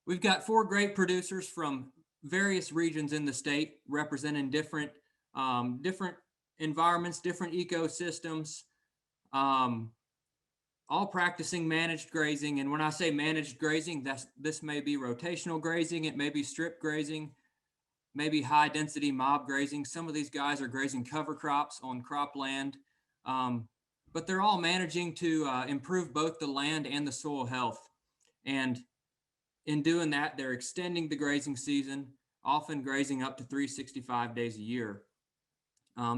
We've got 4 great producers from various regions in the state representing different environments, different ecosystems, all practicing managed grazing. And when I say managed grazing, this may be rotational grazing, it may be strip grazing, maybe high density mob grazing. Some of these guys are grazing cover crops on cropland, but they're all managing to improve both the land and the soil health. And in doing that, they're extending the grazing season, often grazing up to 365 days a year.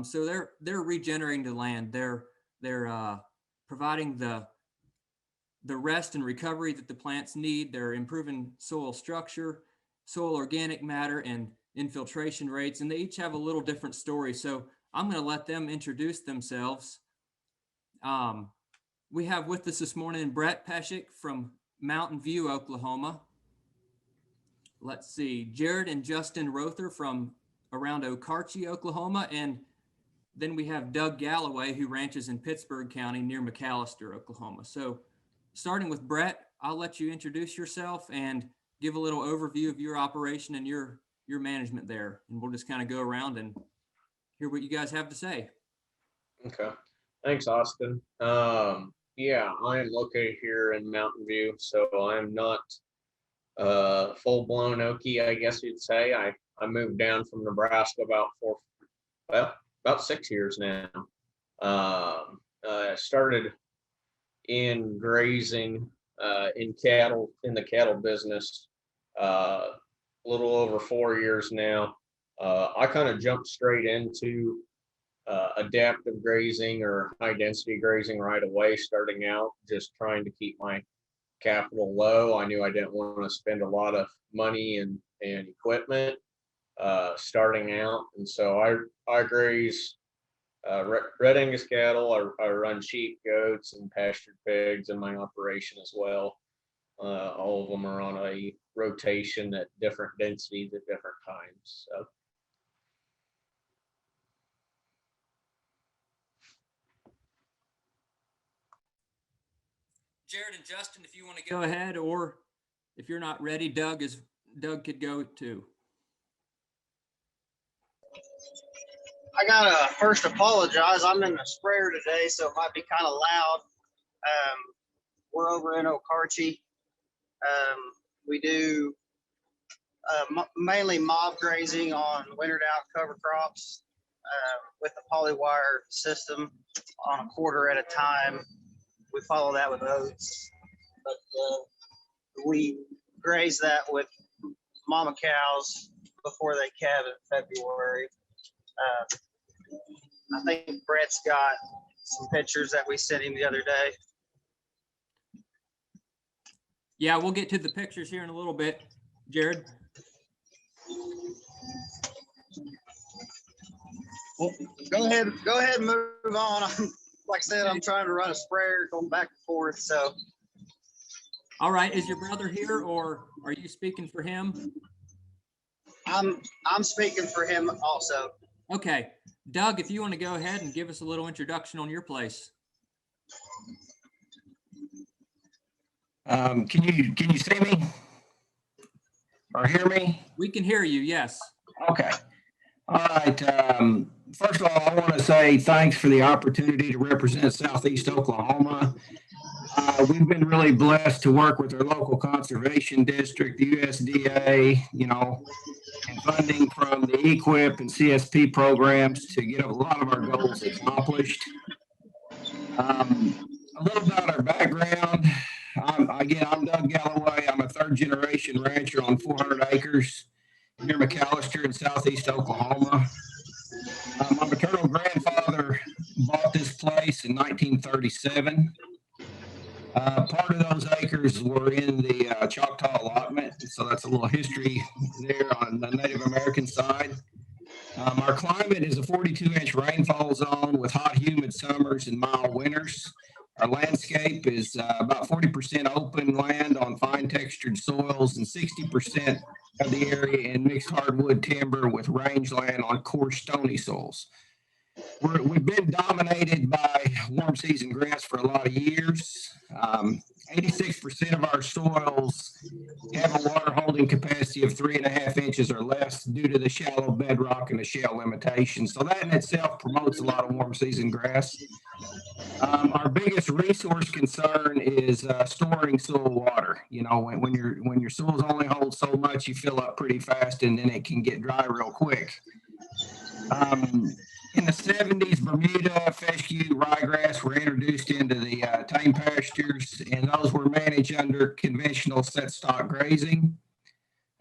So they're regenerating the land. They're providing the rest and recovery that the plants need. They're improving soil structure, soil organic matter, and infiltration rates. And they each have a little different story. So I'm going to let them introduce themselves. We have with us this morning Brett Peshek from Mountain View, Oklahoma. Let's see, Jared and Justin Rother from around Okarche, Oklahoma. And then we have Doug Galloway, who ranches in Pittsburgh County near McAllister, Oklahoma. So starting with Brett, I'll let you introduce yourself and give a little overview of your operation and your management there. And we'll just kind of go around and hear what you guys have to say. Okay. Thanks, Austin. Yeah, I am located here in Mountain View, so I'm not full-blown Okie, I guess you'd say. I moved down from Nebraska about 6 years now. I started in grazing in the cattle business a little over 4 years now. I kind of jumped straight into adaptive grazing or high density grazing right away, starting out, just trying to keep my capital low. I knew I didn't want to spend a lot of money and equipment starting out. And so I graze red Angus cattle. I run sheep, goats, and pastured pigs in my operation as well. All of them are on a rotation at different densities at different times. So. Jared and Justin, if you want to go ahead, or if you're not ready, Doug could go too. I gotta first apologize. I'm in the sprayer today, so it might be kind of loud. We're over in Okarche. We do mainly mob grazing on wintered out cover crops with the polywire system on a quarter at a time. We follow that with oats, but we graze that with mama cows before they calve in February. I think Brett's got some pictures that we sent him the other day. Yeah, we'll get to the pictures here in a little bit, Jared. Well, go ahead and move on. Like I said, I'm trying to run a sprayer going back and forth. So, all right. Is your brother here, or are you speaking for him? I'm speaking for him also. Okay, Doug, if you want to go ahead and give us a little introduction on your place. Can you see me or hear me? We can hear you. Yes. Okay. All right. First of all, I want to say thanks for the opportunity to represent Southeast Oklahoma. We've been really blessed to work with our local conservation district, the USDA, and funding from the EQIP and CSP programs to get a lot of our goals accomplished. A little about our background. I'm Doug Galloway. I'm a third generation rancher on 400 acres near McAllister in Southeast Oklahoma. My maternal grandfather bought this place in 1937. Part of those acres were in the Choctaw allotment, so that's a little history there on the Native American side. Our climate is a 42-inch rainfall zone with hot, humid summers and mild winters. Our landscape is about 40% open land on fine textured soils and 60% of the area in mixed hardwood timber with rangeland on coarse stony soils. We've been dominated by warm season grass for a lot of years. 86% of our soils have a water holding capacity of 3.5 inches or less due to the shallow bedrock and the shale limitations. So that in itself promotes a lot of warm season grass. Our biggest resource concern is storing soil water. You know, when your soils only hold so much, you fill up pretty fast, and then it can get dry real quick. In the 70s, Bermuda, fescue, ryegrass were introduced into the tame pastures, and those were managed under conventional set stock grazing.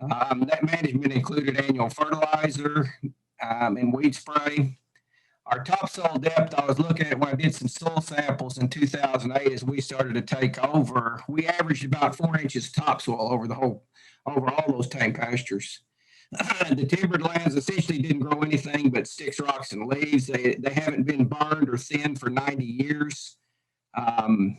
That management included annual fertilizer and weed spray. Our topsoil depth, I was looking at when I did some soil samples in 2008 as we started to take over. We averaged about 4 inches topsoil over all those tame pastures. The timbered lands essentially didn't grow anything but sticks, rocks, and leaves. They haven't been burned or thinned for 90 years. And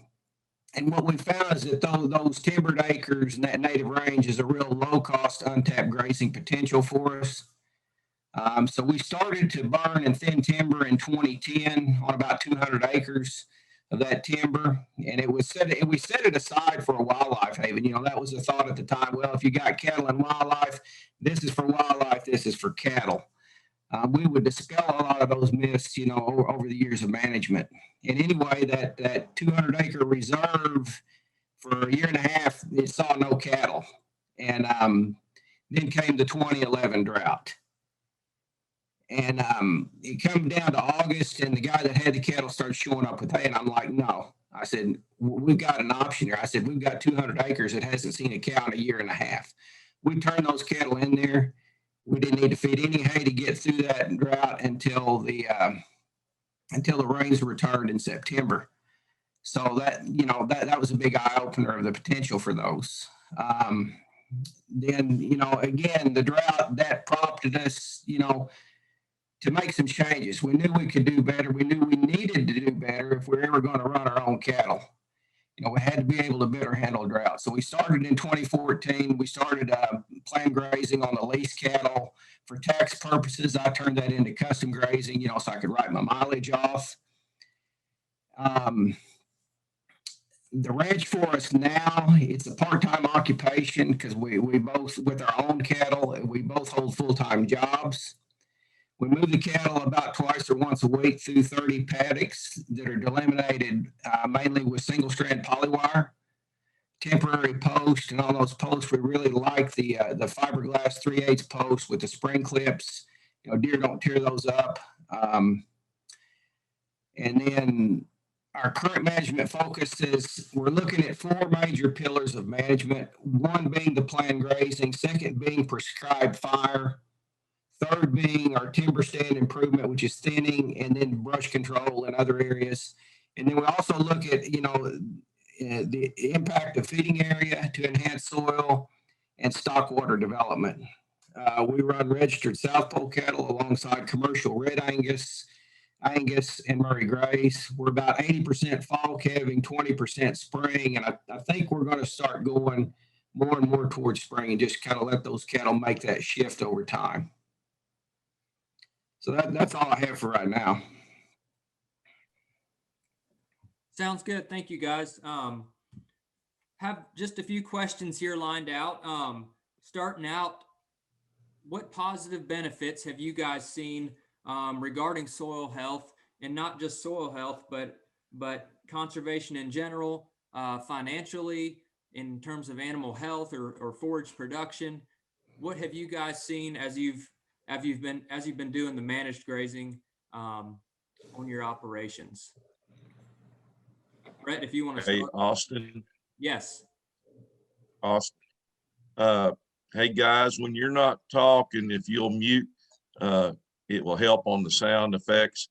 what we found is that those timbered acres and that native range is a real low-cost, untapped grazing potential for us. So we started to burn and thin timber in 2010 on about 200 acres of that timber, and we set it aside for a wildlife haven. You know, that was the thought at the time. Well, if you got cattle and wildlife, this is for wildlife, this is for cattle. We would dispel a lot of those myths, you know, over the years of management. And anyway, that 200-acre reserve for a year and a half, it saw no cattle, and then came the 2011 drought. And it come down to August, and the guy that had the cattle started showing up with hay, and I'm like, no. I said, we've got an option here. I said, we've got 200 acres that hasn't seen a cow in a year and a half. We turned those cattle in there. We didn't need to feed any hay to get through that drought until the rains returned in September. So that was a big eye opener of the potential for those. Then, you know, again, the drought that prompted us, you know, to make some changes. We knew we could do better. We knew we needed to do better if we were ever going to run our own cattle. You know, we had to be able to better handle drought. So we started in 2014. We started planned grazing on the lease cattle. For tax purposes, I turned that into custom grazing, you know, so I could write my mileage off. The ranch for us now, it's a part-time occupation because we both, with our own cattle, we both hold full-time jobs. We move the cattle about twice or once a week through 30 paddocks that are delimited mainly with single-strand polywire, temporary post, and on those posts, we really like the fiberglass 3/8 posts with the spring clips. You know, deer don't tear those up. And then our current management focus is we're looking at 4 major pillars of management, one being the planned grazing, second being prescribed fire, third being our timber stand improvement, which is thinning, and then brush control in other areas. And then we also look at, you know, the impact of feeding area to enhance soil and stock water development. We run registered South Pole cattle alongside commercial red Angus, and Murray Grays. We're about 80% fall calving, 20% spring, and I think we're going to start going more and more towards spring and just kind of let those cattle make that shift over time. So that's all I have for right now. Sounds good. Thank you, guys. Have just a few questions here lined out. Starting out, what positive benefits have you guys seen regarding soil health, and not just soil health, but conservation in general, financially, in terms of animal health or forage production? What have you guys seen as you've been doing the managed grazing on your operations? Brett, if you want to start. Hey, Austin. Yes. Austin. Hey guys, when you're not talking, if you'll mute, it will help on the sound effects.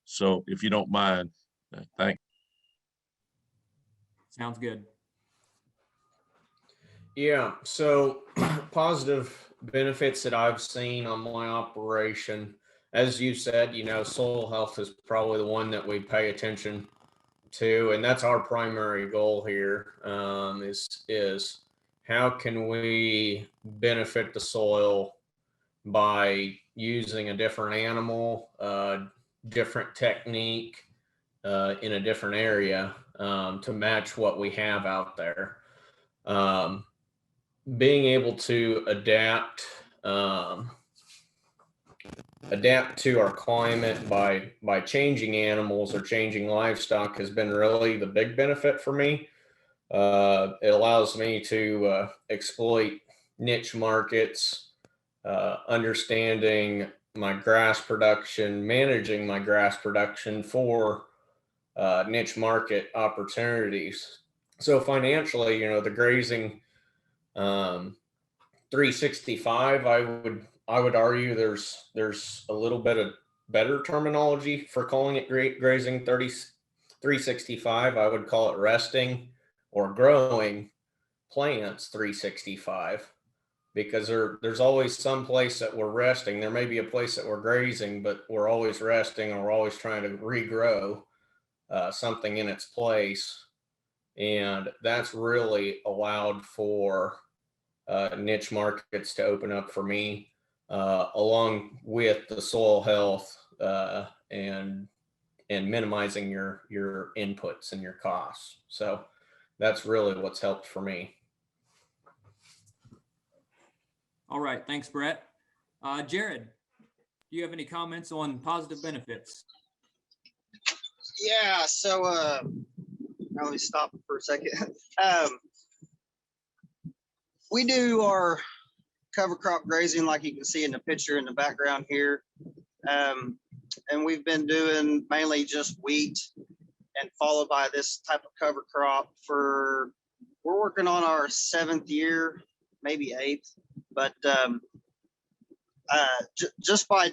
So if you don't mind, thank you. Sounds good. Yeah, so positive benefits that I've seen on my operation, as you said, you know, soil health is probably the one that we pay attention to, and that's our primary goal here. Is how can we benefit the soil by using a different animal, different technique, in a different area to match what we have out there. Being able to adapt to our climate by changing animals or changing livestock has been really the big benefit for me. It allows me to exploit niche markets, understanding my grass production, managing my grass production for niche market opportunities. So financially, the grazing 365, I would argue there's a little bit of better terminology for calling it grazing 365. I would call it resting or growing plants 365, because there's always some place that we're resting. There may be a place that we're grazing, but we're always resting, or we're always trying to regrow something in its place. And that's really allowed for niche markets to open up for me, along with the soil health and minimizing your inputs and your costs. So that's really what's helped for me. All right, thanks, Brett. Jared, do you have any comments on positive benefits? Yeah, so let me stop for a second. We do our cover crop grazing, like you can see in the picture in the background here. And we've been doing mainly just wheat, and followed by this type of cover crop we're working on our 7th year, maybe 8th, but just by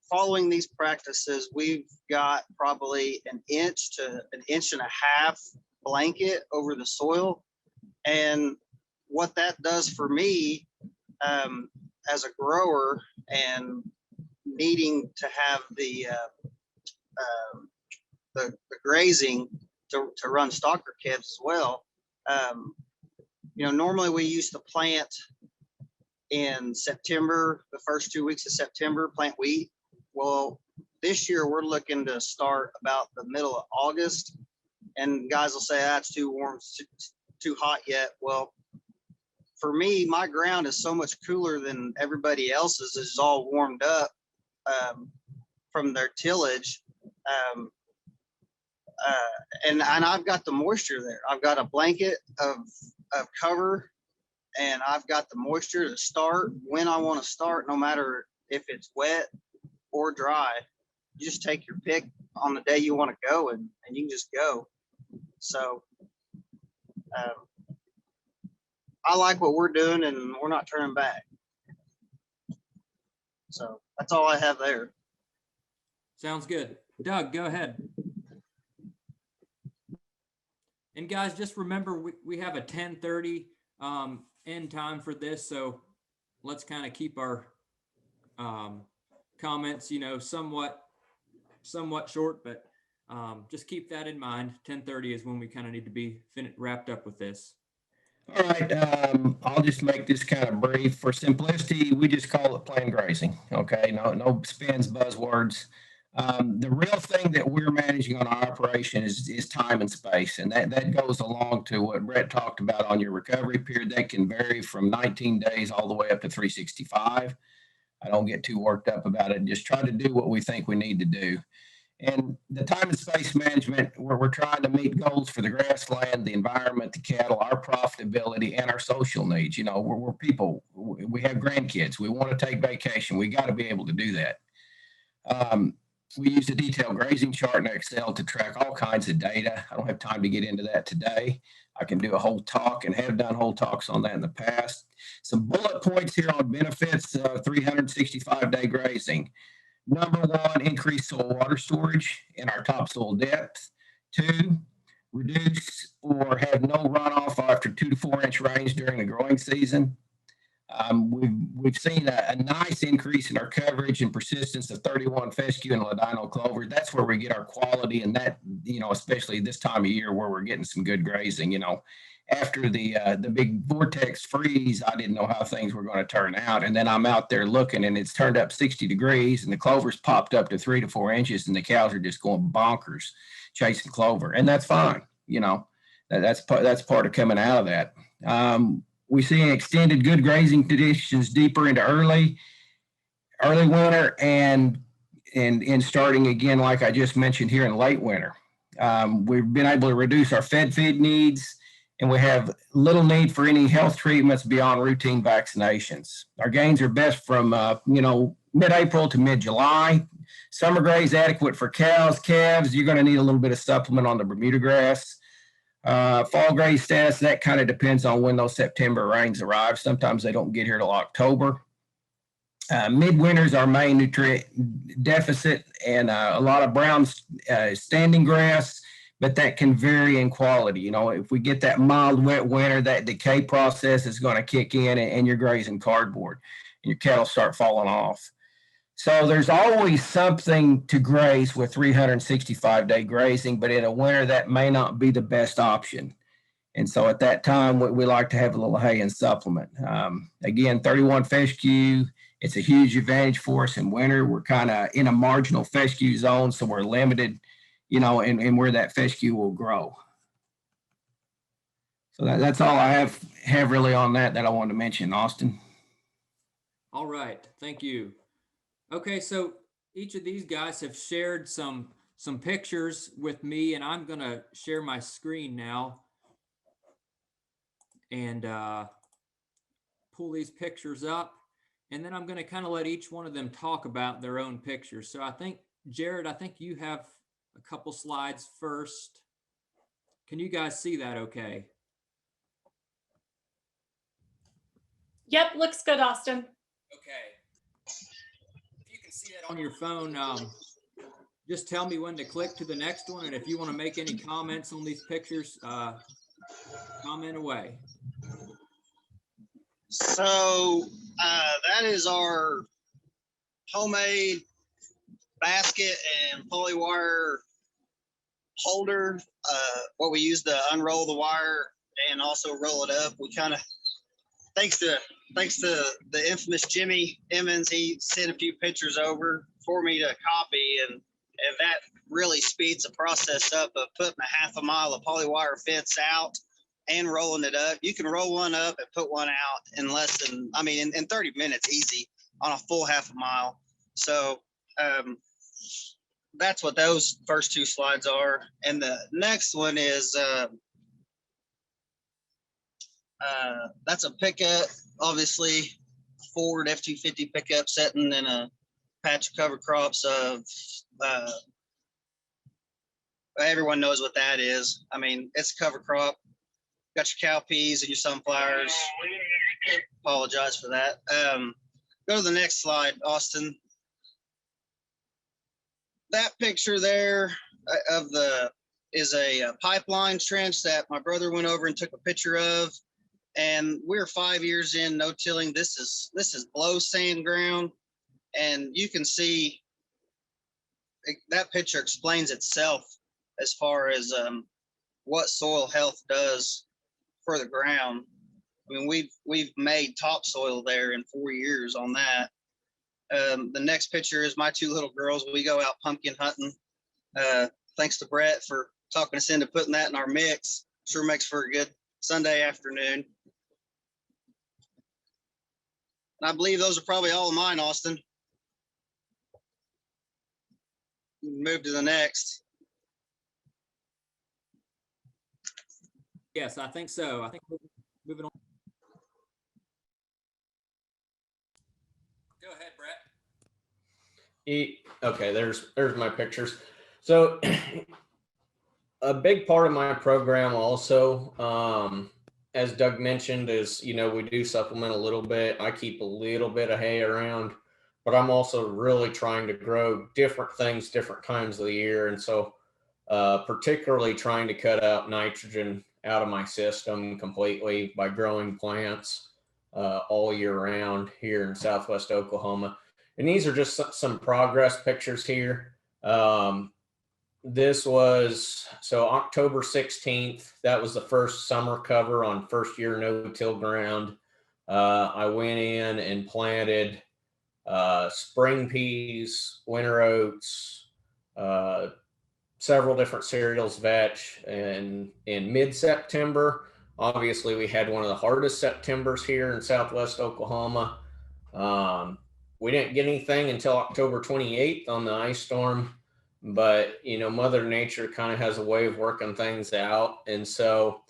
following these practices, we've got probably an inch to an inch and a half blanket over the soil. And what that does for me as a grower, and needing to have the grazing to run stalker calves as well. Normally we used to plant in September, the first 2 weeks of September, plant wheat. Well, this year we're looking to start about the middle of August, and guys will say that's too warm, it's too hot yet. Well, for me, my ground is so much cooler than everybody else's. Is all warmed up from their tillage, and I've got the moisture there. I've got a blanket of cover, and I've got the moisture to start when I want to start, no matter if it's wet or dry. You just take your pick on the day you want to go, and you can just go. So I like what we're doing, and we're not turning back. So that's all I have there. Sounds good. Doug, go ahead. And guys, just remember, we have a 10:30 end time for this, so let's kind of keep our comments, somewhat short, but just keep that in mind. 10:30 is when we kind of need to be wrapped up with this. All right, I'll just make this kind of brief. For simplicity, we just call it plain grazing. Okay, no spins, buzzwords. The real thing that we're managing on our operation is time and space, and that goes along to what Brett talked about on your recovery period. That can vary from 19 days all the way up to 365. I don't get too worked up about it. Just try to do what we think we need to do. And the time and space management, where we're trying to meet goals for the grassland, the environment, the cattle, our profitability, and our social needs. We're people. We have grandkids. We want to take vacation. We got to be able to do that. We use a detailed grazing chart in Excel to track all kinds of data. I don't have time to get into that today. I can do a whole talk and have done whole talks on that in the past. Some bullet points here on benefits of 365-day grazing. Number 1, increase soil water storage in our topsoil depth. 2, reduce or have no runoff after 2 to 4 inch rains during the growing season. We've seen a nice increase in our coverage and persistence of 31 fescue and ladino clover. That's where we get our quality, and that, especially this time of year where we're getting some good grazing, after the big vortex freeze, I didn't know how things were going to turn out. And then I'm out there looking, and it's turned up 60 degrees, and the clover's popped up to 3 to 4 inches, and the cows are just going bonkers chasing clover, and that's fine. You know, that's part of coming out of that. We see extended good grazing conditions deeper into early winter and starting again, like I just mentioned here in late winter. We've been able to reduce our fed feed needs, and we have little need for any health treatments beyond routine vaccinations. Our gains are best from, mid-April to mid-July. Summer graze adequate for cows, calves. You're going to need a little bit of supplement on the Bermuda grass. Fall graze status, that kind of depends on when those September rains arrive. Sometimes they don't get here till October. Midwinter is our main nutrient deficit, and a lot of brown standing grass, but that can vary in quality. You know, if we get that mild, wet winter, that decay process is going to kick in, and you're grazing cardboard, and your cattle start falling off. So there's always something to graze with 365-day grazing, but in a winter, that may not be the best option. And so at that time, we like to have a little hay and supplement. Again, 31 fescue. It's a huge advantage for us in winter. We're kind of in a marginal fescue zone, so we're limited, in where that fescue will grow. So that's all I have really on that I wanted to mention, Austin. All right, thank you. Okay, so each of these guys have shared some pictures with me, and I'm gonna share my screen now and pull these pictures up. And then I'm going to kind of let each one of them talk about their own pictures. So I think, Jared, you have a couple slides first. Can you guys see that okay? Yep, looks good, Austin. Okay. If you can see that on your phone, just tell me when to click to the next one. And if you want to make any comments on these pictures, comment away. So that is our homemade basket and poly wire holder. What we use to unroll the wire and also roll it up. We kind of, thanks to the infamous Jimmy Emmons, he sent a few pictures over for me to copy, and that really speeds the process up of putting a half a mile of poly wire fence out and rolling it up. You can roll one up and put one out in less than, in 30 minutes, easy, on a full half a mile. So that's what those first two slides are. And the next one is, that's a pickup, obviously, Ford F-250 pickup sitting in a patch of cover crops of, everyone knows what that is. It's a cover crop. Got your cowpeas and your sunflowers. Apologize for that. Go to the next slide, Austin. That picture there is a pipeline trench that my brother went over and took a picture of. And we're 5 years in no tilling. This is blow sand ground, and you can see that picture explains itself as far as what soil health does for the ground. We've made topsoil there in 4 years on that. The next picture is my two little girls. We go out pumpkin hunting. Thanks to Brett for talking us into putting that in our mix. Sure makes for a good Sunday afternoon. And I believe those are probably all of mine, Austin. Move to the next. Yes, I think so. I think moving on. Go ahead, Brett. Okay, there's my pictures. So a big part of my program also, as Doug mentioned, is, we do supplement a little bit. I keep a little bit of hay around, but I'm also really trying to grow different things, different times of the year. And so particularly trying to cut out nitrogen out of my system completely by growing plants all year round here in Southwest Oklahoma. And these are just some progress pictures here. this was, so October 16th, that was the first summer cover on first year no-till ground. I went in and planted spring peas, winter oats, several different cereals, vetch, and in mid-September, obviously we had one of the hardest Septembers here in Southwest Oklahoma. We didn't get anything until October 28th on the ice storm, but Mother Nature kind of has a way of working things out. And so,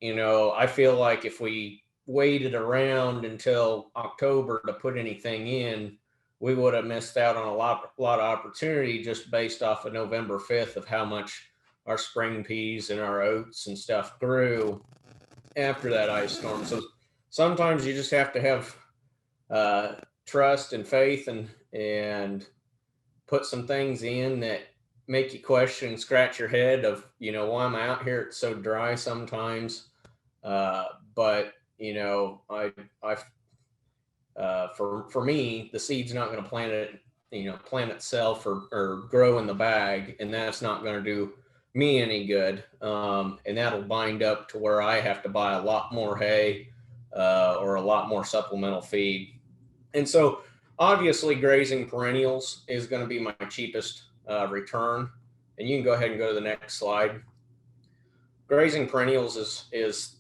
I feel like if we waited around until October to put anything in, we would have missed out on a lot of opportunity just based off of November 5th of how much our spring peas and our oats and stuff grew after that ice storm. So sometimes you just have to have trust and faith and put some things in that make you question and scratch your head of, why am I out here? It's so dry sometimes. But for me, the seed's not going to plant itself or grow in the bag, and that's not going to do me any good. And that'll bind up to where I have to buy a lot more hay or a lot more supplemental feed. And so obviously grazing perennials is going to be my cheapest return. And you can go ahead and go to the next slide. Grazing perennials is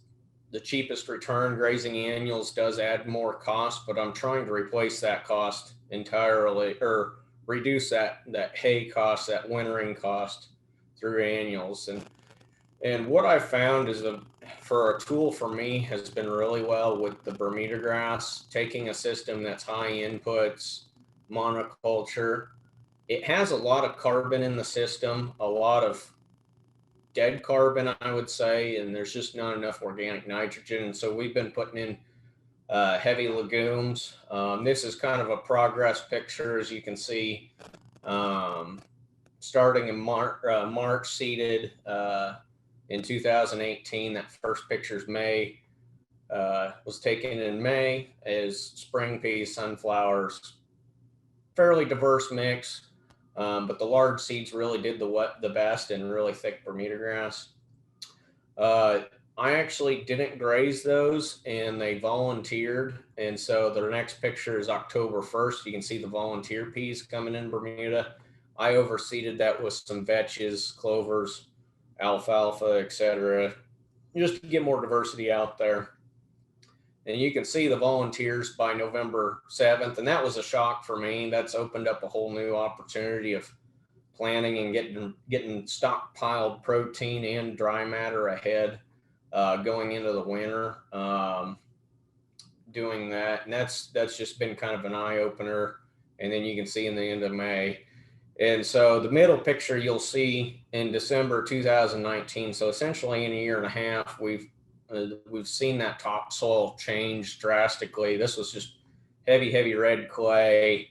the cheapest return. Grazing annuals does add more cost, but I'm trying to replace that cost entirely, or reduce that hay cost, that wintering cost through annuals. And what I found is for a tool for me has been really well with the Bermuda grass, taking a system that's high inputs, monoculture. It has a lot of carbon in the system, a lot of dead carbon, I would say, and there's just not enough organic nitrogen. And so we've been putting in heavy legumes. This is kind of a progress picture, as you can see. Starting in March seeded in 2018. That first picture's May. Was taken in May as spring peas, sunflowers, fairly diverse mix. But the large seeds really did the best, and really thick Bermuda grass. I actually didn't graze those, and they volunteered. And so the next picture is October 1st. You can see the volunteer peas coming in Bermuda. I overseeded that with some vetches, clovers, alfalfa, etc., just to get more diversity out there. And you can see the volunteers by November 7th. And that was a shock for me. That's opened up a whole new opportunity of planting and getting stockpiled protein and dry matter ahead going into the winter. Doing that. And that's just been kind of an eye opener. And then you can see in the end of May. And so the middle picture you'll see in December 2019. So essentially in a year and a half, we've seen that topsoil change drastically. This was just heavy red clay,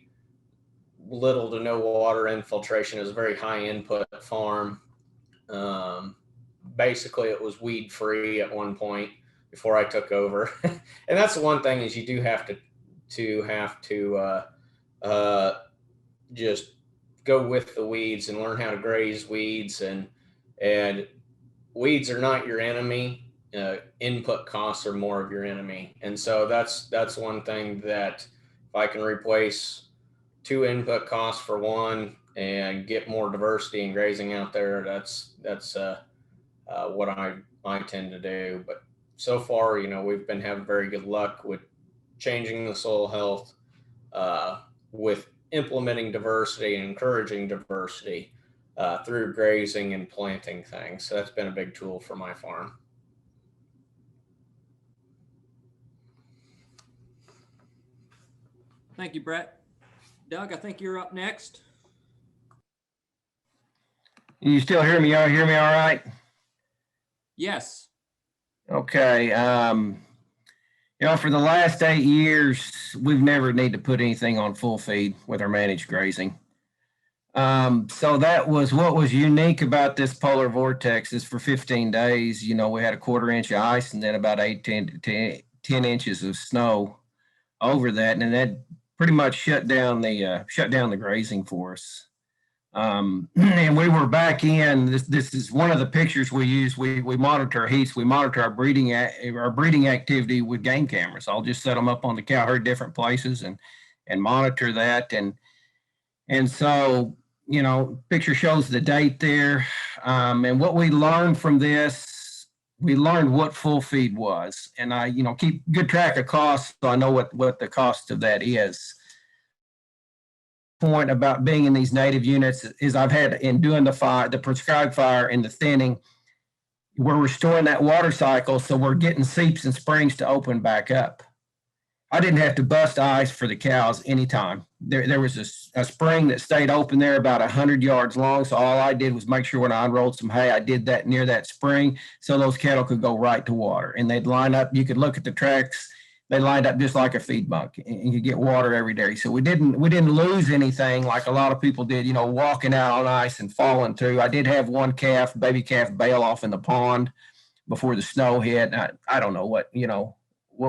little to no water infiltration. It was a very high input farm. Basically, it was weed free at one point before I took over. And that's the one thing is you do have to just go with the weeds and learn how to graze weeds. And weeds are not your enemy. Input costs are more of your enemy. And so that's one thing that if I can replace 2 input costs for 1 and get more diversity in grazing out there, that's what I tend to do. But so far, we've been having very good luck with changing the soil health, with implementing diversity and encouraging diversity through grazing and planting things. So that's been a big tool for my farm. Thank you, Brett. Doug, I think you're up next. You still hear me? You hear me all right? Yes. Okay. For the last 8 years, we've never needed to put anything on full feed with our managed grazing. So that was what was unique about this polar vortex is for 15 days, we had a 1/4 inch of ice and then about 10 inches of snow over that. And that pretty much shut down the grazing for us. And we were back in, this is one of the pictures we use. We monitor heats, we monitor our breeding activity with game cameras. I'll just set them up on the cow herd, different places, and monitor that. And so, you know, picture shows the date there. And what we learned from this, we learned what full feed was. And I, you know, keep good track of costs, so I know what the cost of that is. Point about being in these native units is I've had in doing the prescribed fire and the thinning, we're restoring that water cycle, so we're getting seeps and springs to open back up. I didn't have to bust ice for the cows anytime. There was a spring that stayed open there about 100 yards long, so all I did was make sure when I unrolled some hay, I did that near that spring so those cattle could go right to water. And they'd line up, you could look at the tracks, they lined up just like a feed bunk, and you get water every day. So we didn't lose anything like a lot of people did, you know, walking out on ice and falling through. I did have one baby calf bail off in the pond before the snow hit. I don't know what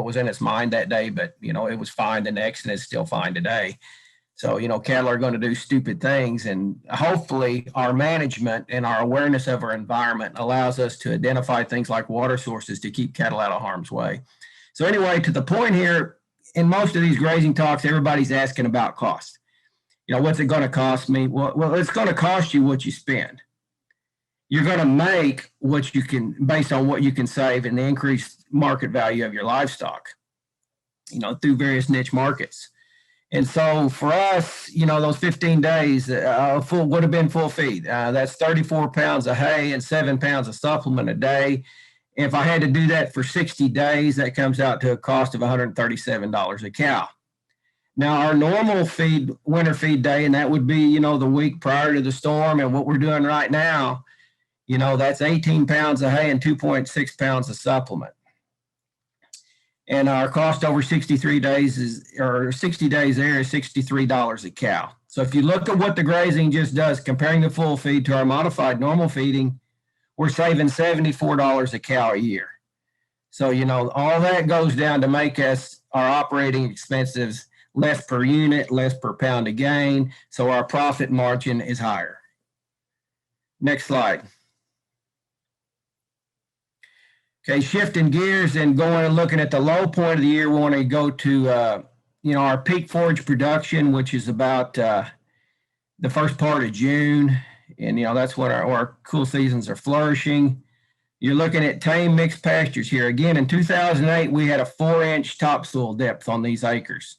was in its mind that day, but you know, it was fine the next, and it's still fine today. So, you know, cattle are going to do stupid things, and hopefully our management and our awareness of our environment allows us to identify things like water sources to keep cattle out of harm's way. So anyway, to the point here, in most of these grazing talks, everybody's asking about cost. You know, what's it going to cost me? Well, it's going to cost you what you spend. You're going to make what you can, based on what you can save and the increased market value of your livestock, you know, through various niche markets. And so for us, you know, those 15 days would have been full feed. That's 34 pounds of hay and 7 pounds of supplement a day. If I had to do that for 60 days, that comes out to a cost of $137 a cow. Now, our normal winter feed day, and that would be, you know, the week prior to the storm, and what we're doing right now, you know, that's 18 pounds of hay and 2.6 pounds of supplement. And our cost over 63 days or 60 days there is $63 a cow. So if you look at what the grazing just does, comparing the full feed to our modified normal feeding, we're saving $74 a cow a year. So, you know, all that goes down to make us our operating expenses less per unit, less per pound of gain. So our profit margin is higher. Next slide. Okay, shifting gears and going and looking at the low point of the year, we want to go to, you know, our peak forage production, which is about the first part of June. And, you know, that's when our cool seasons are flourishing. You're looking at tame mixed pastures here. Again, in 2008, we had a 4-inch topsoil depth on these acres.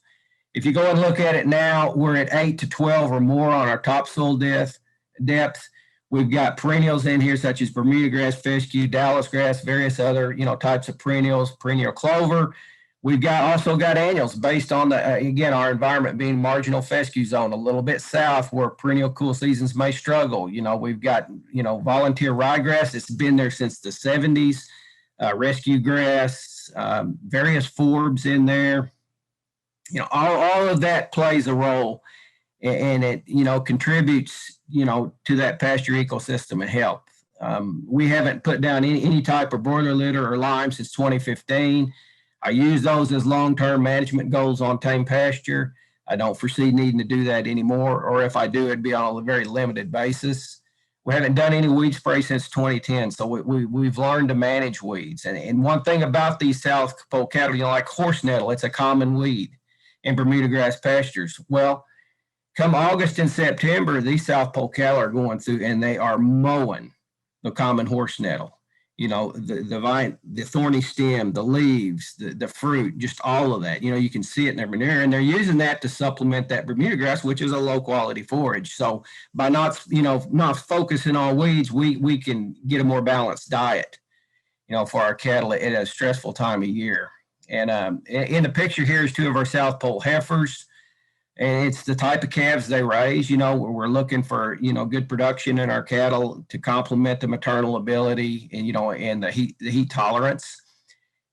If you go and look at it now, we're at 8 to 12 or more on our topsoil depth. We've got perennials in here, such as Bermuda grass, fescue, Dallas grass, various other, you know, types of perennials, perennial clover. We've also got annuals based on again, our environment being marginal fescue zone, a little bit south where perennial cool seasons may struggle. You know, we've got, you know, volunteer ryegrass. It's been there since the 70s, rescue grass, various forbs in there. You know, all of that plays a role, and it, you know, contributes, you know, to that pasture ecosystem and health. We haven't put down any type of broiler litter or lime since 2015. I use those as long-term management goals on tame pasture. I don't foresee needing to do that anymore, or if I do, it'd be on a very limited basis. We haven't done any weed spray since 2010, so we've learned to manage weeds. And one thing about these South Pole cattle, you know, like horse nettle, it's a common weed in Bermuda grass pastures. Well, come August and September, these South Pole cattle are going through and they are mowing the common horse nettle. You know, the vine, the thorny stem, the leaves, the fruit, just all of that. You know, you can see it in their manure, and they're using that to supplement that Bermuda grass, which is a low quality forage. So by not focusing on weeds, we can get a more balanced diet, you know, for our cattle at a stressful time of year. And in the picture here is 2 of our South Pole heifers. And it's the type of calves they raise. You know, we're looking for, you know, good production in our cattle to complement the maternal ability and, you know, and the heat tolerance.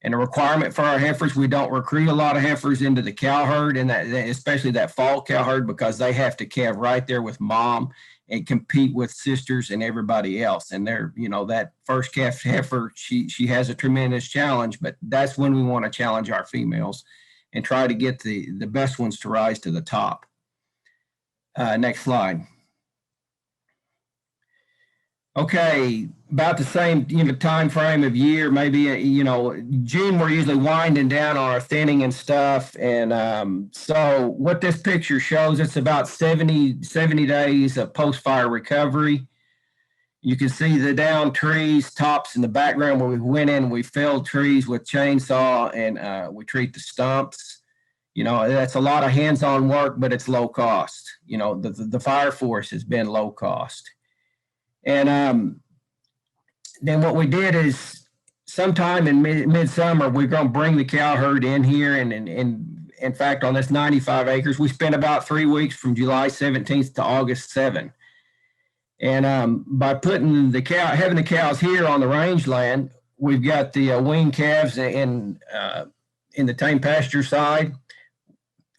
And a requirement for our heifers, we don't recruit a lot of heifers into the cow herd, and that, especially that fall cow herd, because they have to calve right there with mom and compete with sisters and everybody else. And they're, you know, that first calf heifer, she has a tremendous challenge, but that's when we want to challenge our females and try to get the best ones to rise to the top. Next slide. Okay, about the same, time frame of year, maybe, June, we're usually winding down on our thinning and stuff. And so what this picture shows, it's about 70 days of post-fire recovery. You can see the down trees, tops in the background where we went in, we felled trees with chainsaw and we treat the stumps. That's a lot of hands-on work, but it's low cost. The fire force has been low cost. And then what we did is sometime in midsummer, we're going to bring the cow herd in here. And in fact, on this 95 acres, we spent about 3 weeks from July 17th to August 7th. And by putting having the cows here on the rangeland, we've got the weaned calves in the tame pasture side.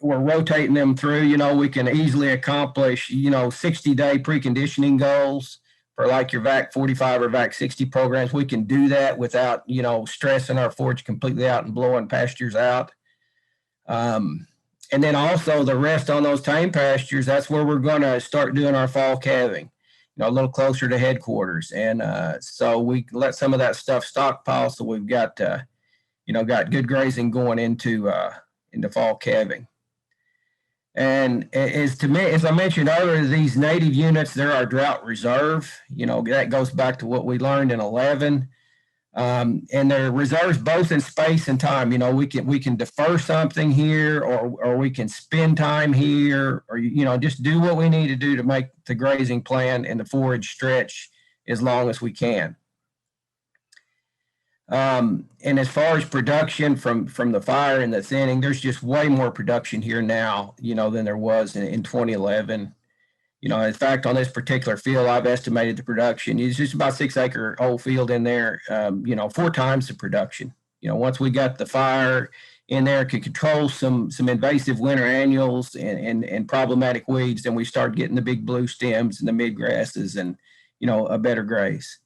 We're rotating them through. We can easily accomplish 60-day preconditioning goals for like your VAC 45 or VAC 60 programs. We can do that without stressing our forage completely out and blowing pastures out. And then also the rest on those tame pastures, that's where we're going to start doing our fall calving, a little closer to headquarters. And so we let some of that stuff stockpile, so we've got got good grazing going into fall calving. And as I mentioned earlier, these native units, they're our drought reserve. That goes back to what we learned in 11. And they're reserves both in space and time. We can defer something here, or we can spend time here, or just do what we need to do to make the grazing plan and the forage stretch as long as we can. And as far as production from the fire and the thinning, there's just way more production here now, than there was in 2011. In fact, on this particular field, I've estimated the production. It's just about 6 acre old field in there, 4 times the production. Once we got the fire in there, could control some invasive winter annuals and problematic weeds, then we start getting the big blue stems and the mid grasses and, a better graze.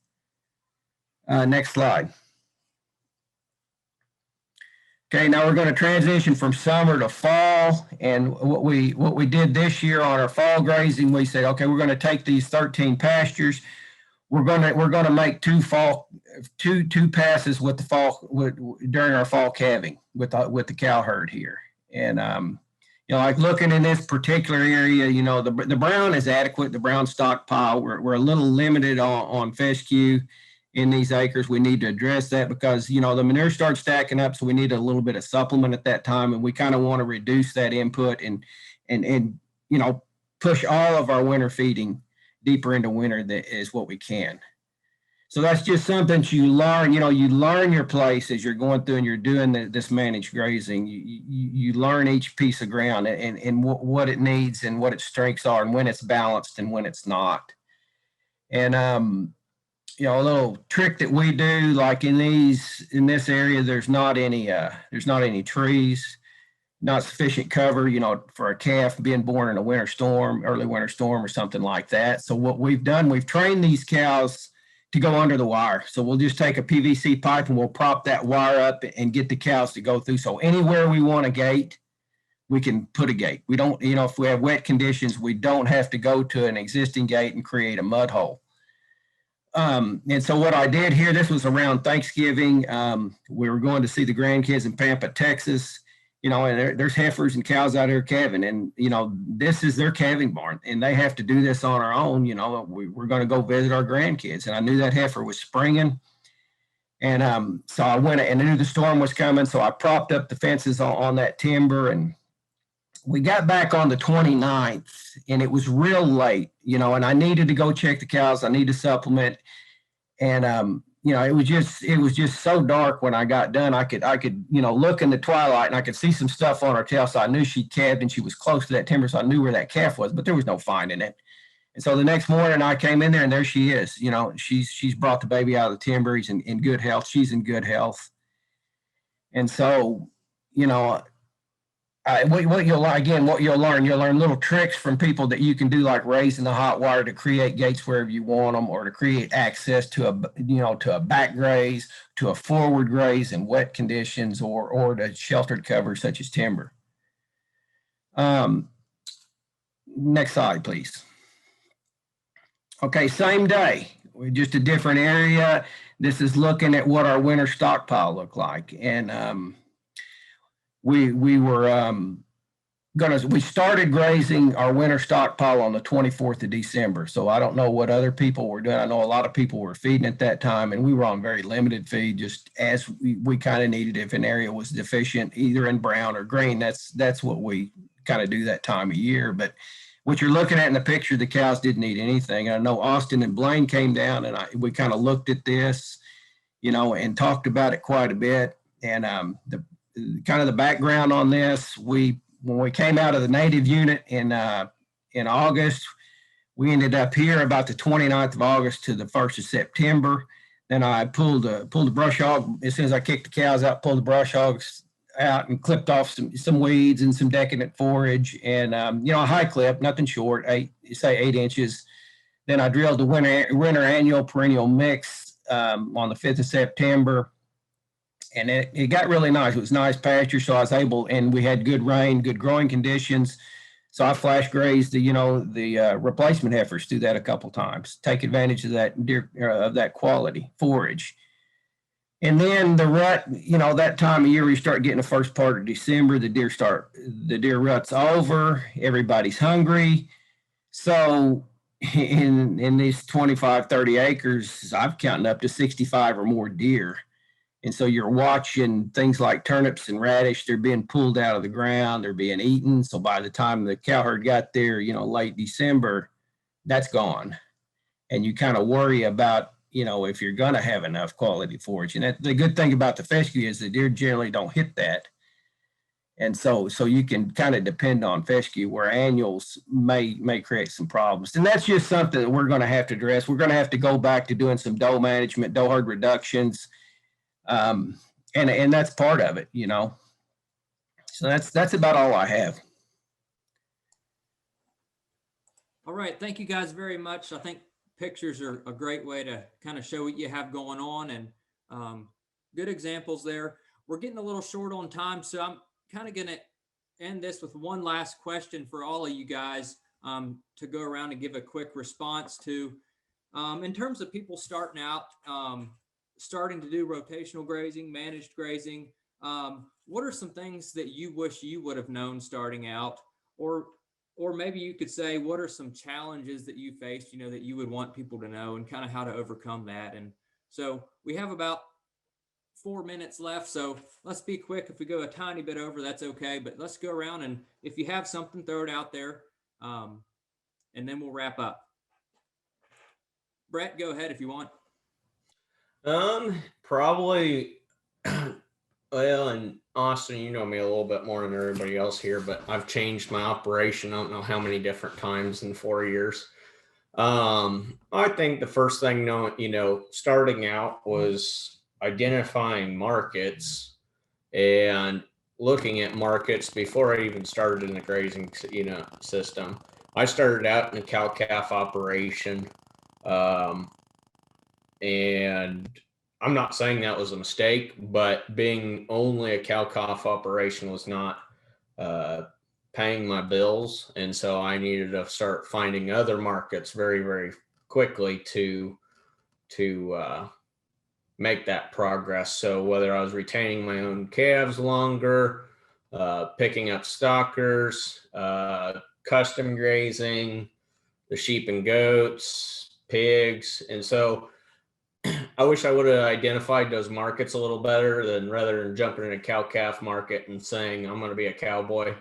Next slide. Okay, now we're going to transition from summer to fall. And what we did this year on our fall grazing, we said, okay, we're going to take these 13 pastures. We're going to make two passes with the fall during our fall calving with the cow herd here. And like looking in this particular area, the brown is adequate. The brown stockpile. We're a little limited on fescue in these acres. We need to address that because, the manure starts stacking up. So we need a little bit of supplement at that time. And we kind of want to reduce that input and push all of our winter feeding deeper into winter is what we can. So that's just something you learn, you learn your place as you're going through and you're doing this managed grazing. You learn each piece of ground and what it needs and what its strengths are and when it's balanced and when it's not. And, a little trick that we do, like in this area, there's not any trees, not sufficient cover, for a calf being born in a early winter storm or something like that. So what we've done, we've trained these cows to go under the wire. So we'll just take a PVC pipe and we'll prop that wire up and get the cows to go through. So anywhere we want a gate, we can put a gate. We don't, if we have wet conditions, we don't have to go to an existing gate and create a mud hole. And so what I did here, this was around Thanksgiving. We were going to see the grandkids in Pampa, Texas, and there's heifers and cows out here calving. And, this is their calving barn and they have to do this on our own. We're going to go visit our grandkids. And I knew that heifer was springing. And so I went and I knew the storm was coming. So I propped up the fences on that timber, and we got back on the 29th and it was real late, and I needed to go check the cows. I need to supplement. And, it was just so dark when I got done. I could, look in the twilight and I could see some stuff on her tail. So I knew she calved and she was close to that timber. So I knew where that calf was, but there was no finding it. And so the next morning I came in there and there she is, she's brought the baby out of the timber. He's in good health. She's in good health. And so, what you'll learn little tricks from people that you can do, like raising the hot wire to create gates wherever you want them, or to create access to a back graze, to a forward graze in wet conditions, or to sheltered cover such as timber. Next slide, please. Okay, same day. just a different area. This is looking at what our winter stockpile looked like. And we were we started grazing our winter stockpile on the 24th of December. So I don't know what other people were doing. I know a lot of people were feeding at that time, and we were on very limited feed, just as we kind of needed. If an area was deficient, either in brown or green, that's what we kind of do that time of year. But what you're looking at in the picture, the cows didn't eat anything. I know Austin and Blaine came down, and we kind of looked at this, and talked about it quite a bit. And the kind of the background on this, when we came out of the native unit in August, we ended up here about the 29th of August to the 1st of September. Then I pulled the brush hog. As soon as I kicked the cows out, pulled the brush hogs out and clipped off some weeds and some decadent forage, and a high clip, nothing short, 8 inches. Then I drilled the winter annual perennial mix on the 5th of September. And it got really nice. It was nice pasture, so I was able, and we had good rain, good growing conditions. So I flash grazed the replacement heifers through that a couple times, take advantage of that quality forage. And then the rut, that time of year we start getting the first part of December, the deer rut's over, everybody's hungry. So in these 25, 30 acres, I'm counting up to 65 or more deer. And so you're watching things like turnips and radish, they're being pulled out of the ground, they're being eaten. So by the time the cow herd got there, late December, that's gone. And you kind of worry about, if you're going to have enough quality forage. And the good thing about the fescue is the deer generally don't hit that. And so you can kind of depend on fescue, where annuals may create some problems. And that's just something that we're going to have to address. We're going to have to go back to doing some doe management, doe herd reductions. And that's part of it, So that's about all I have. All right, thank you guys very much. I think pictures are a great way to kind of show what you have going on, and good examples there. We're getting a little short on time, so I'm kind of going to end this with one last question for all of you guys to go around and give a quick response to. In terms of people starting out, starting to do rotational grazing, managed grazing, what are some things that you wish you would have known starting out? Or maybe you could say, what are some challenges that you faced, that you would want people to know, and kind of how to overcome that? And so we have about 4 minutes left, so let's be quick. If we go a tiny bit over, that's okay, but let's go around, and if you have something, throw it out there, and then we'll wrap up. Brett, go ahead if you want. Probably, well, and Austin, you know me a little bit more than everybody else here, but I've changed my operation. I don't know how many different times in 4 years. I think the first thing, starting out was identifying markets and looking at markets before I even started in the grazing, system. I started out in a cow-calf operation. And I'm not saying that was a mistake, but being only a cow-calf operation was not paying my bills. And so I needed to start finding other markets very, very quickly to make that progress. So whether I was retaining my own calves longer, picking up stockers, custom grazing, the sheep and goats, pigs. And so I wish I would have identified those markets a little better rather than jumping in a cow-calf market and saying I'm going to be a cowboy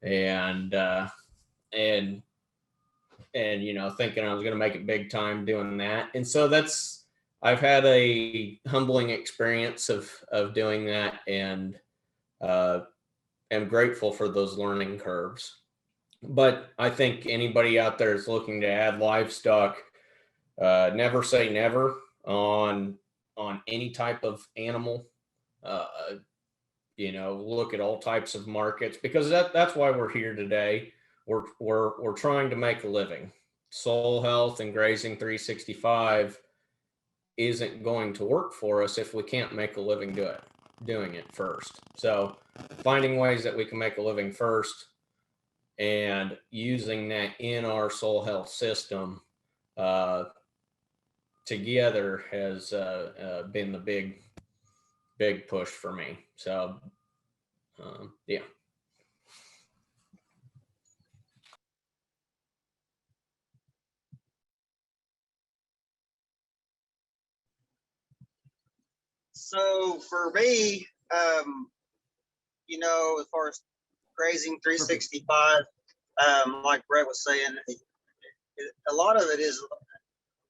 and thinking I was going to make it big time doing that. And so I've had a humbling experience of doing that, and am grateful for those learning curves. But I think anybody out there is looking to add livestock, never say never on any type of animal. Look at all types of markets, because that's why we're here today. We're trying to make a living. Soil Health and Grazing 365 isn't going to work for us if we can't make a living doing it first. So finding ways that we can make a living first and using that in our soil health system together has been the big push for me. So yeah. So for me, as far as grazing 365, like Brett was saying, a lot of it is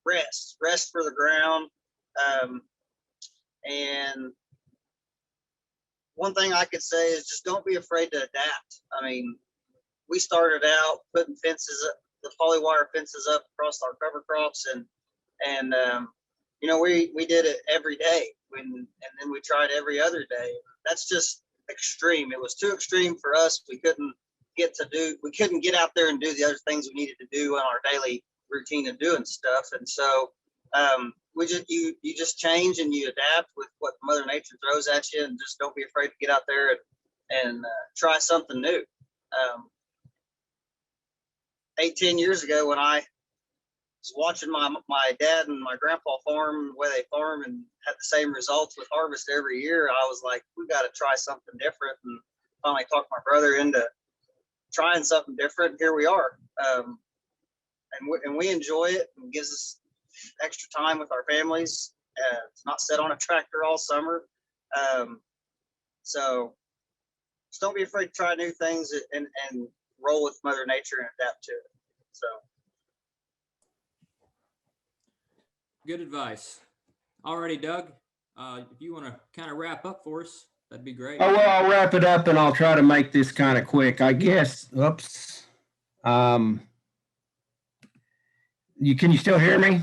rest for the ground. And one thing I could say is just don't be afraid to adapt. I mean, we started out putting fences up, the polywire fences up across our cover crops, and we did it every day and then we tried every other day. That's just extreme. It was too extreme for us. We couldn't get out there and do the other things we needed to do in our daily routine of doing stuff. And so you just change and you adapt with what Mother Nature throws at you, and just don't be afraid to get out there and try something new. 10 years ago, when I was watching my dad and my grandpa farm, the way they farm, and had the same results with harvest every year, I was like, we got to try something different. And finally talked my brother into trying something different. Here we are. And we enjoy it, and gives us extra time with our families. It's not set on a tractor all summer. So just don't be afraid to try new things and roll with Mother Nature and adapt to it. So Good advice. Alrighty, Doug, if you want to kind of wrap up for us, that'd be great. Oh, well, I'll wrap it up and I'll try to make this kind of quick, I guess. Oops. Can you still hear me?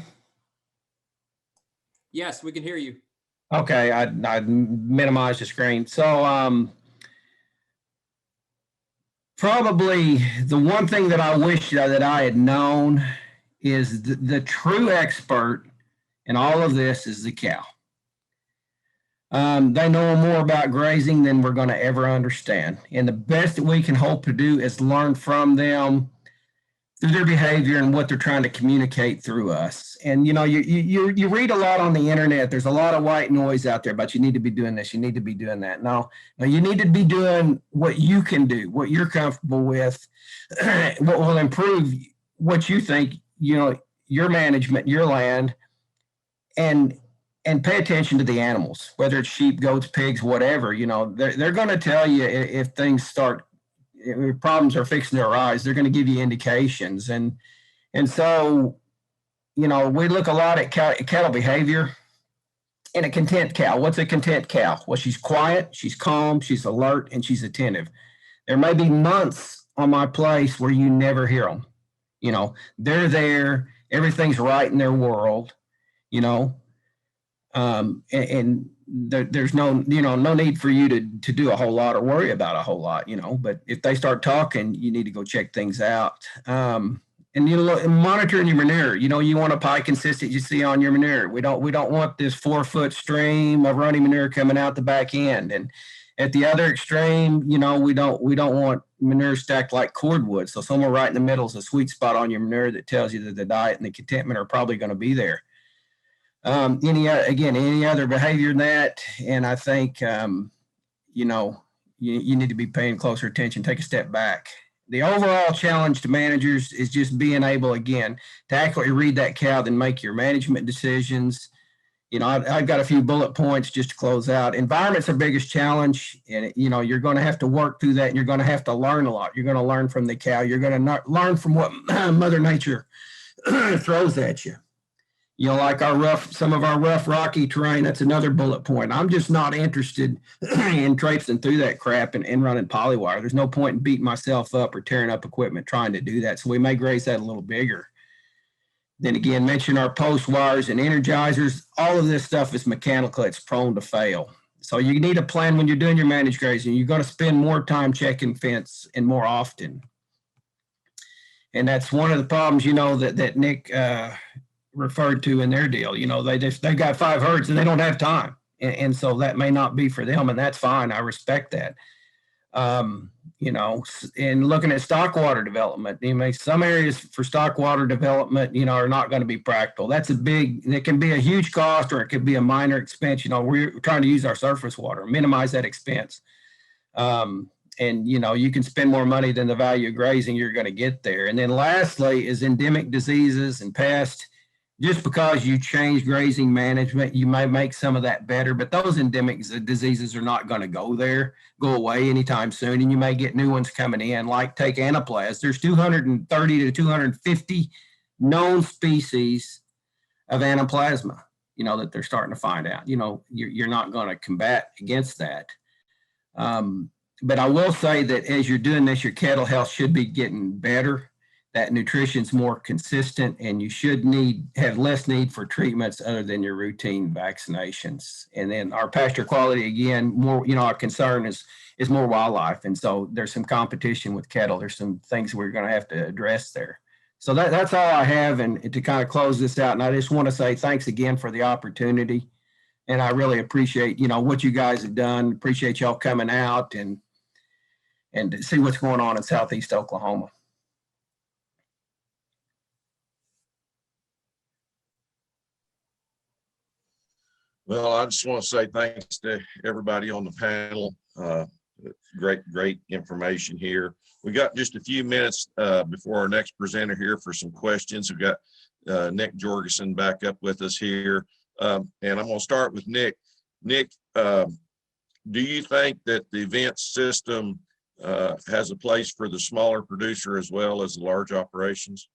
Yes, we can hear you. Okay, I minimized the screen. So probably the one thing that I wish that I had known is the true expert in all of this is the cow. They know more about grazing than we're going to ever understand. And the best that we can hope to do is learn from them through their behavior and what they're trying to communicate through us. And, you read a lot on the internet. There's a lot of white noise out there, but you need to be doing this. You need to be doing that. No, you need to be doing what you can do, what you're comfortable with, what will improve what you think, your management, your land, and pay attention to the animals, whether it's sheep, goats, pigs, whatever. They're going to tell you if problems are fixing to arise. They're going to give you indications. And so, we look a lot at cattle behavior. And a content cow. What's a content cow? Well, she's quiet, she's calm, she's alert, and she's attentive. There may be months on my place where you never hear them. They're there. Everything's right in their world, and there's no need for you to do a whole lot or worry about a whole lot, but if they start talking, you need to go check things out. And monitoring your manure, you want a pie consistency on your manure. We don't want this 4-foot stream of runny manure coming out the back end. And at the other extreme, we don't want manure stacked like cordwood. So somewhere right in the middle is a sweet spot on your manure that tells you that the diet and the contentment are probably going to be there. Any other behavior than that, and I think you need to be paying closer attention. Take a step back. The overall challenge to managers is just being able, again, to accurately read that cow, then make your management decisions. I've got a few bullet points just to close out. Environment's our biggest challenge, and you're going to have to work through that, and you're going to have to learn a lot. You're going to learn from the cow. You're going to learn from what Mother Nature throws at you. Like some of our rough, rocky terrain, that's another bullet point. I'm just not interested in traipsing through that crap and running polywire. There's no point in beating myself up or tearing up equipment trying to do that. So we may graze that a little bigger. Then again, mention our post wires and energizers. All of this stuff is mechanical. It's prone to fail. So you need a plan when you're doing your managed grazing. You're going to spend more time checking fence and more often. And that's one of the problems, that Nick referred to in their deal. They got 5 herds and they don't have time. And so that may not be for them, and that's fine. I respect that. You know, and looking at stock water development, you know, some areas for stock water development, you know, are not going to be practical. That's it can be a huge cost or it could be a minor expense. You know, we're trying to use our surface water, minimize that expense. And, you know, you can spend more money than the value of grazing you're going to get there. And then lastly is endemic diseases and pests. Just because you change grazing management, you may make some of that better, but those endemic diseases are not going to go away anytime soon. And you may get new ones coming in, like take anaplasma. There's 230 to 250 known species of anaplasma, you know, that they're starting to find out. You know, you're not going to combat against that. But I will say that as you're doing this, your cattle health should be getting better. That nutrition's more consistent, and you should have less need for treatments other than your routine vaccinations. And then our pasture quality, again, more, you know, our concern is more wildlife. And so there's some competition with cattle. There's some things we're going to have to address there. So that's all I have. And to kind of close this out, and I just want to say thanks again for the opportunity. And I really appreciate, you know, what you guys have done. Appreciate y'all coming out and to see what's going on in Southeast Oklahoma. Well, I just want to say thanks to everybody on the panel. Great information here. We got just a few minutes before our next presenter here for some questions. We've got Nick Jorgensen back up with us here. And I'm going to start with Nick. Nick, do you think that the event system has a place for the smaller producer as well as the large operations?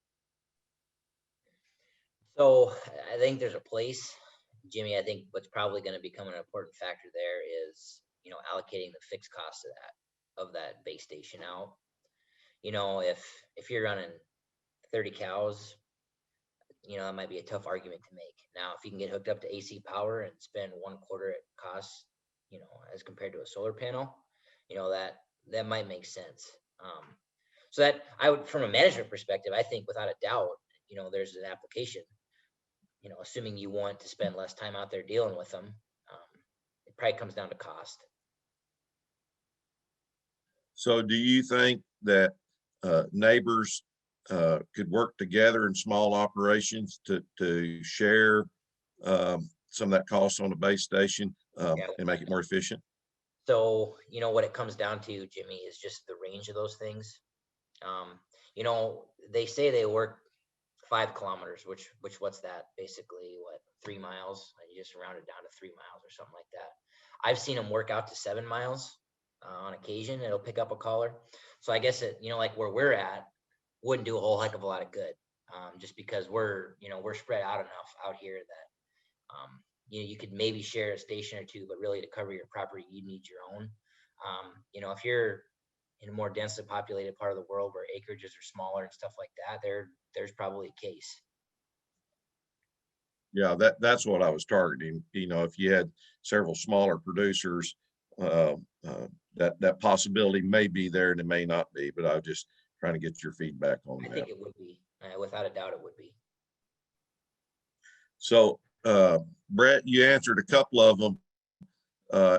So I think there's a place. Jimmy, I think what's probably going to become an important factor there is, you know, allocating the fixed cost of that base station out. You know, if you're running 30 cows, you know, that might be a tough argument to make. Now, if you can get hooked up to AC power and spend 1/4 it costs, you know, as compared to a solar panel, you know, that might make sense. So that I would, from a management perspective, I think without a doubt, you know, there's an application. You know, assuming you want to spend less time out there dealing with them, it probably comes down to cost. So do you think that neighbors could work together in small operations to share some of that cost on a base station and make it more efficient? So, you know, what it comes down to, Jimmy, is just the range of those things. You know, they say they work 5 kilometers, which what's that? Basically, 3 miles? You just round it down to 3 miles or something like that. I've seen them work out to 7 miles on occasion. It'll pick up a caller. So I guess it, you know, like where we're at, wouldn't do a whole heck of a lot of good, just because we're spread out enough out here that you know, you could maybe share a station or two, but really to cover your property, you need your own. You know, if you're in a more densely populated part of the world where acreages are smaller and stuff like that, there's probably a case. Yeah, that's what I was targeting. You know, if you had several smaller producers, that possibility may be there and it may not be, but I was just trying to get your feedback on that. I think it would be, without a doubt it would be. So Brett, you answered a couple of them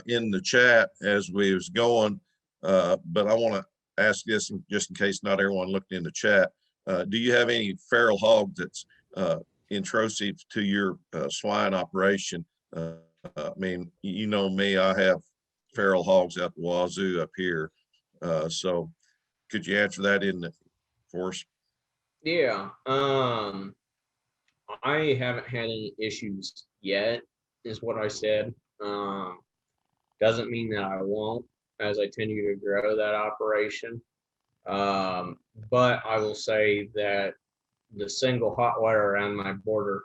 in the chat as we was going, but I want to ask this just in case not everyone looked in the chat. Do you have any feral hog that's intrusive to your swine operation? I mean, you know me, I have feral hogs out the wazoo up here. So could you answer that for us? Yeah. I haven't had any issues yet, is what I said. Doesn't mean that I won't as I continue to grow that operation. But I will say that the single hot wire around my border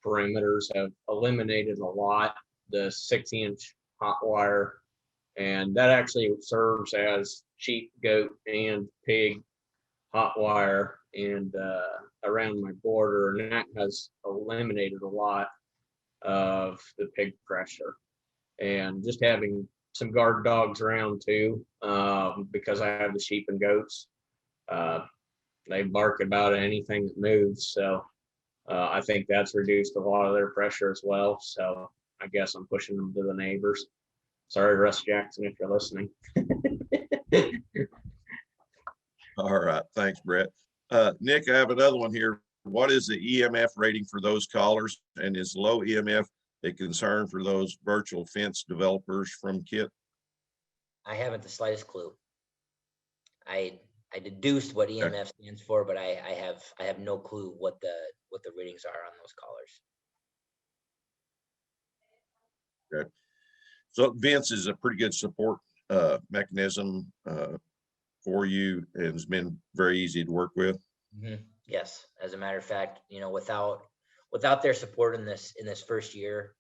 perimeters have eliminated a lot, the 6-inch hot wire, and that actually serves as sheep, goat, and pig hot wire and around my border, and that has eliminated a lot of the pig pressure. And just having some guard dogs around too, because I have the sheep and goats, they bark about anything that moves. So I think that's reduced a lot of their pressure as well. So I guess I'm pushing them to the neighbors. Sorry, Russ Jackson, if you're listening. All right, thanks, Brett. Nick, I have another one here. What is the EMF rating for those collars, and is low EMF a concern for those virtual fence developers from Kit? I haven't the slightest clue. I deduced what EMF stands for, but I have no clue what the ratings are on those collars. Okay. So Vince is a pretty good support mechanism for you, and has been very easy to work with. Yes, as a matter of fact, without their support in this first year,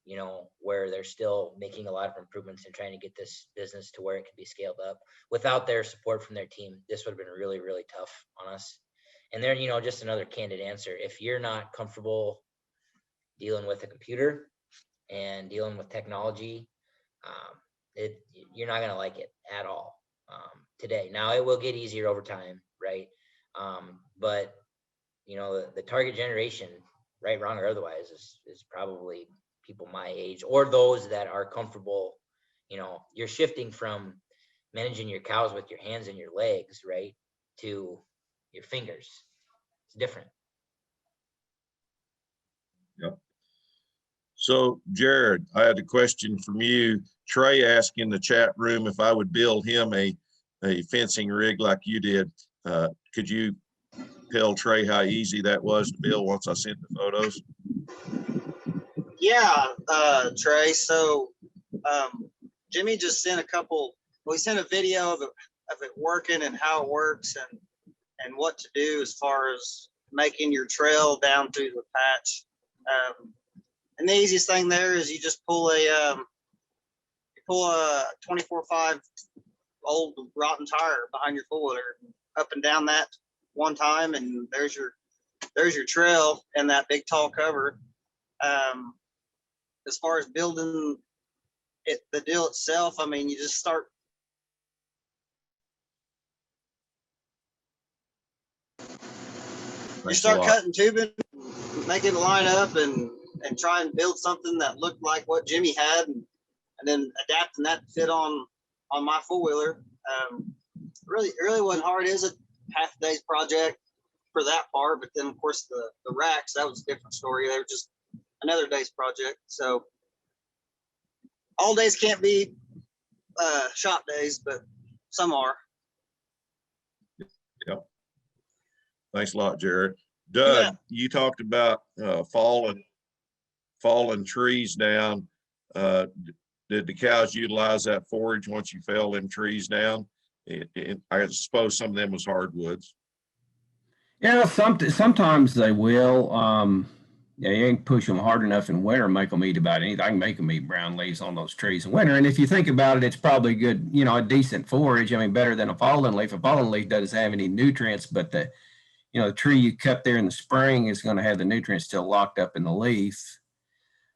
where they're still making a lot of improvements and trying to get this business to where it can be scaled up, without their support from their team, this would have been really, really tough on us. And then, just another candid answer: if you're not comfortable dealing with a computer and dealing with technology, you're not going to like it at all today. Now it will get easier over time, right? But the target generation, right, wrong, or otherwise, is probably people my age, or those that are comfortable. You're shifting from managing your cows with your hands and your legs, right, to your fingers. It's different. Yep. So Jared, I had a question from you. Trey asked in the chat room if I would build him a fencing rig like you did. Could you tell Trey how easy that was to build once I sent the photos? Yeah, Trey. So Jimmy just sent we sent a video of it working and how it works and what to do as far as making your trail down through the patch. And the easiest thing there is you just pull a 24/5 old rotten tire behind your four-wheeler up and down that one time, and there's your trail and that big tall cover. As far as building the deal itself, I mean, you just start. You start cutting tubing, making it line up, and try and build something that looked like what Jimmy had, and then adapting that to fit on my four-wheeler. It really wasn't hard. It was a half a day's project for that part, but then of course the racks, that was a different story. They were just another day's project. So all days can't be shop days, but some are. Yep. Thanks a lot, Jared. Doug, you talked about falling trees down. Did the cows utilize that forage once you fell them trees down? I suppose some of them was hardwoods. Yeah, sometimes they will. Yeah, you ain't push them hard enough in winter and make them eat about anything. I can make them eat brown leaves on those trees in winter. And if you think about it, it's probably good, a decent forage. I mean, better than a fallen leaf. A fallen leaf doesn't have any nutrients, but the tree you cut there in the spring is going to have the nutrients still locked up in the leaf.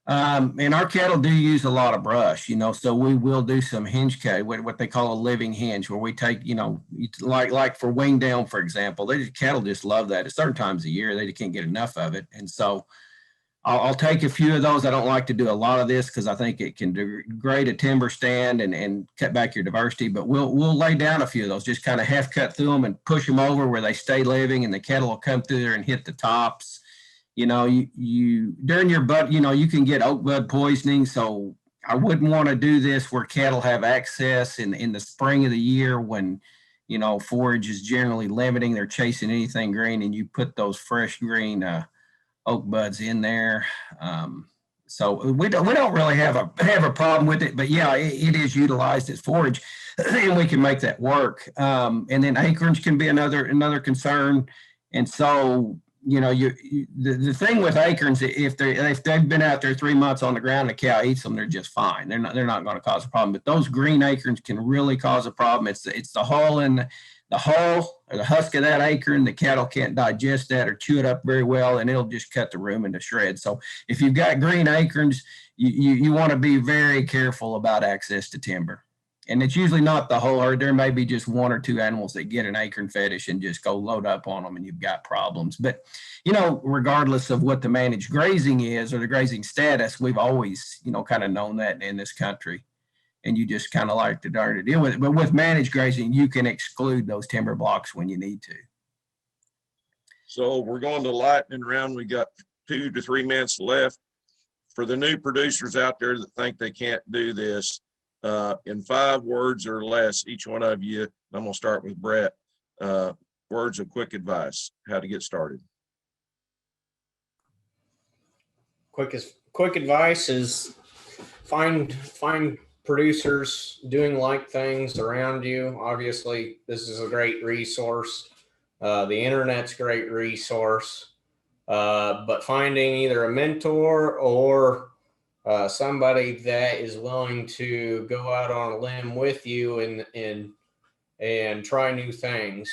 And our cattle do use a lot of brush, so we will do some hinge cutting, what they call a living hinge, where we take, like for wing down, for example, cattle just love that. At certain times of year, they can't get enough of it. And so I'll take a few of those. I don't like to do a lot of this because I think it can degrade a timber stand and cut back your diversity, but we'll lay down a few of those, just kind of half cut through them and push them over where they stay living, and the cattle will come through there and hit the tops. You during your bud, you can get oak bud poisoning. So I wouldn't want to do this where cattle have access in the spring of the year when, forage is generally limiting. They're chasing anything green, and you put those fresh green oak buds in there. So we don't really have a problem with it, but yeah, it is utilized as forage, and we can make that work. And then acorns can be another concern. And so, the thing with acorns, if they've been out there 3 months on the ground, the cow eats them, they're just fine. They're not going to cause a problem. But those green acorns can really cause a problem. It's the hull and the hull or the husk of that acorn. The cattle can't digest that or chew it up very well, and it'll just cut the room into shreds. So if you've got green acorns, you want to be very careful about access to timber. And it's usually not the whole herd. There may be just one or two animals that get an acorn fetish and just go load up on them, and you've got problems. But, regardless of what the managed grazing is or the grazing status, we've always, kind of known that in this country. and you just kind of like to learn to deal with it. But with managed grazing, you can exclude those timber blocks when you need to. So we're going to lightning round. We got 2 to 3 minutes left. For the new producers out there that think they can't do this, in 5 words or less, each one of you, I'm going to start with Brett, words of quick advice, how to get started. Quick advice is find producers doing like things around you. Obviously, this is a great resource. The internet's a great resource. But finding either a mentor or somebody that is willing to go out on a limb with you and try new things.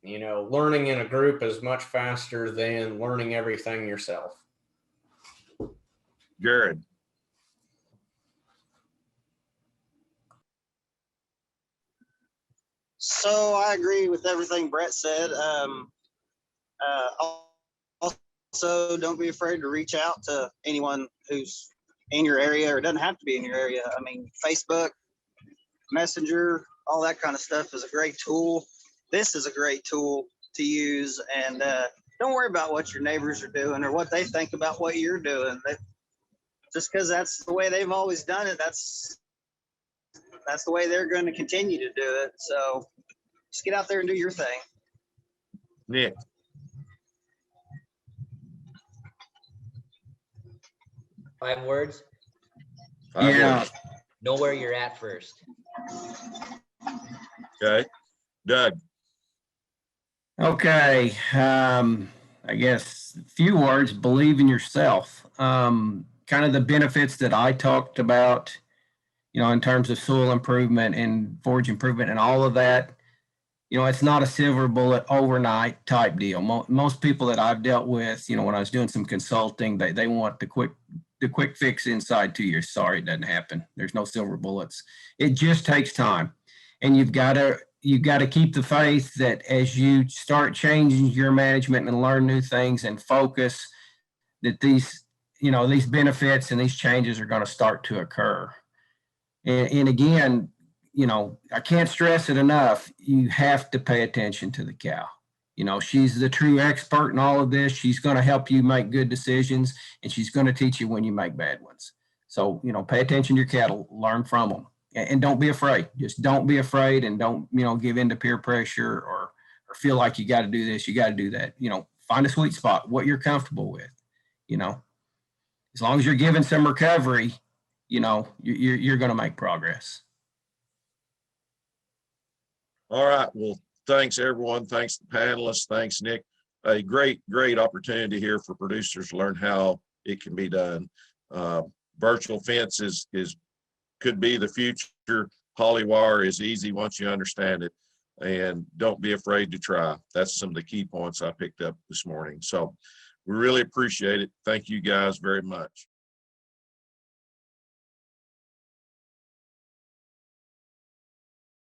You know, learning in a group is much faster than learning everything yourself. Jared. So I agree with everything Brett said. Also, don't be afraid to reach out to anyone who's in your area or doesn't have to be in your area. I mean, Facebook, Messenger, all that kind of stuff is a great tool. This is a great tool to use, and don't worry about what your neighbors are doing or what they think about what you're doing. Just because that's the way they've always done it, that's the way they're going to continue to do it. So just get out there and do your thing. Nick. 5 words. 5 Yeah. words. Know where you're at first. Okay. Doug. Okay. I guess a few words, believe in yourself. Kind of the benefits that I talked about, you know, in terms of soil improvement and forage improvement and all of that, you know, it's not a silver bullet overnight type deal. Most people that I've dealt with, you know, when I was doing some consulting, they want the quick fix inside 2 years. Sorry, it doesn't happen. There's no silver bullets. It just takes time. And you've got to keep the faith that as you start changing your management and learn new things and focus, that these benefits and these changes are going to start to occur. And again, you know, I can't stress it enough. You have to pay attention to the cow. You know, she's the true expert in all of this. She's going to help you make good decisions, and she's going to teach you when you make bad ones. So, you know, pay attention to your cattle, learn from them, and don't be afraid. Just don't be afraid, and don't, you know, give in to peer pressure or feel like you got to do this, you got to do that. You know, find a sweet spot, what you're comfortable with. You know, as long as you're giving some recovery, you know, you're going to make progress. All right. Well, thanks everyone. Thanks the panelists. Thanks, Nick. A great opportunity here for producers to learn how it can be done. Virtual fence could be the future. Polywire is easy once you understand it, and don't be afraid to try. That's some of the key points I picked up this morning. So we really appreciate it. Thank you guys very much.